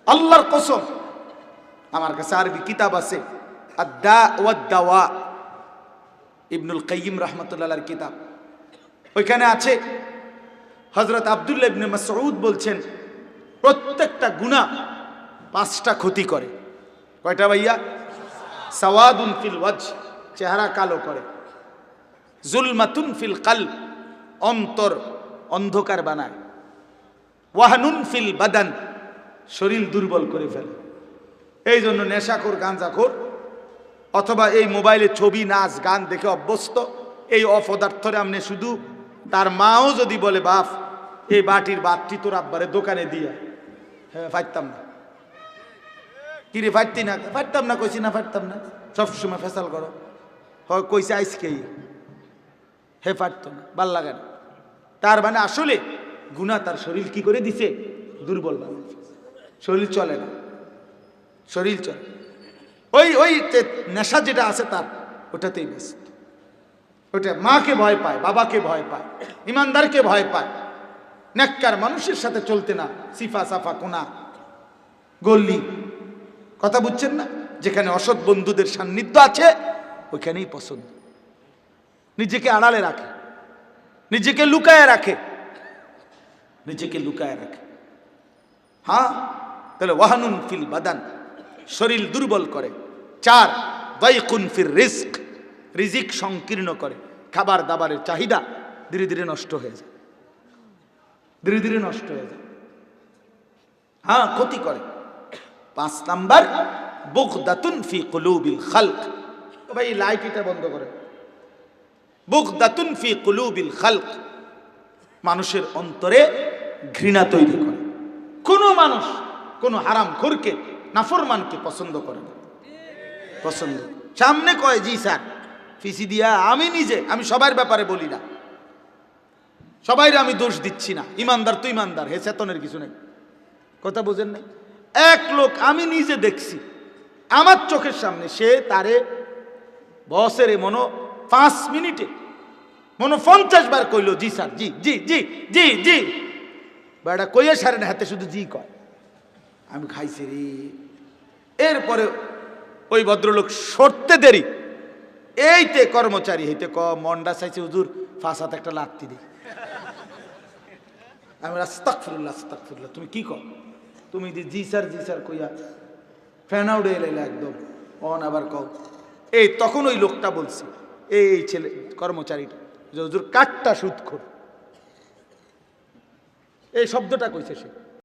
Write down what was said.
আল্লাহর কসম, আমার কাছে আরবি কিতাব আছে, আদ-দা ওয়াদ দাওয়া, ইবনুল কাইয়িম রাহমাতুল্লাহর কিতাব। ওইখানে আছে হযরত আব্দুল্লাহ ইবনে মাসউদ বলছেন, প্রত্যেকটা গুনাহ 5টা ক্ষতি করে। কয়টা ভাইয়া? সাওয়াদুন ফিল ওয়াজহ, চেহারা কালো করে। জুলমাতুন ফিল কলব, অন্তর অন্ধকার বানায়। ওয়াহনুন ফিল বাদান, শরীর দুর্বল করে ফেলে। এই জন্য নেশাখোর, গাঁজাখোর অথবা এই মোবাইলে ছবি, নাচ, গান দেখে অভ্যস্ত এই অপদার্থরে আমনে শুধু, তার মাও যদি বলে বাপ এই বাটির বাতি তোর আব্বারে দোকানে দিয়া, হ্যাঁ ফাইতাম না। কিরে ফাইতি না? ফাইতাম না, কইছি না ফাইতাম না, সবসময় ফেসাল করো। হয় কইছে আইসকেই, হে ফাটতো না, ভাল লাগে না। তার মানে আসলে গুনাহ তার শরীর কি করে দিছে? দুর্বল বানায়। শরীর চলে না, শরীর চলে। ওই নেশা যেটা আছে তার ওটাতেই ব্যস্ত। ওটা মাকে ভয় পায়, বাবাকে ভয় পায়, ইমানদারকে ভয় পায়, নেককার মানুষের সাথে চলতে না, সিফা সাফা কোনা গল্লি। কথা বুঝছেন না? যেখানে অসৎ বন্ধুদের সান্নিধ্য আছে ওইখানেই পছন্দ। নিজেকে আড়ালে রাখে, নিজেকে লুকায় রাখে, নিজেকে লুকায় রাখে। হ্যাঁ, তাহলে ওয়াহানুন ফিল বাদান, শরীর দুর্বল করে। 4 দাইকুন ফির রিজক, রিজিক সংকীর্ণ করে। খাবার দাবারের চাহিদা ধীরে ধীরে নষ্ট হয়ে যায়, ধীরে ধীরে নষ্ট হয়ে যায়। হ্যাঁ, ক্ষতি করে। 5 নাম্বার বুগদাতুন ফি কুলুবিল খালক। ভাই লাইট এটা বন্ধ করে। বুগদাতুন ফি কুলুবিল খালক, মানুষের অন্তরে ঘৃণা তৈরি করে। কোন মানুষ কোন হারামখোরকে, নাফরমানকে পছন্দ করে না। পছন্দ সামনে কয় জি স্যার, ফিসি দিয়া আমি নিজে, আমি সবার ব্যাপারে বলি না, সবাইরে আমি দোষ দিচ্ছি না। ইমানদার তো ইমানদার, হে চেতনের কিছু নেই। কথা বুঝেন নাই? এক লোক আমি নিজে দেখছি আমার চোখের সামনে, সে তারে বসের মনো 5 মিনিটে মনো 50 বার কইলো জি স্যার, জি জি জি জি জি, বেটা কইয়া সারে না, হাতে শুধু জি কয়। আমি খাইছি রে। এরপরে ওই ভদ্রলোক সরতে দেরি, এইতে কর্মচারী হইতে মন্ডা চাইছে হুজুর 5 হাত একটা লাত্তি দিই। আমি আস্তাগফিরুল্লাহ আস্তাগফিরুল্লাহ, তুমি কি কর? তুমি জি স্যার জি স্যার কইয়া ফেনা উড়ে এলে একদম অন আবার কও। এই তখন ওই লোকটা বলছে, এই ছেলে কর্মচারীটা, যে হুজুর কাটটা সুদখোর, এই শব্দটা কইছে সে।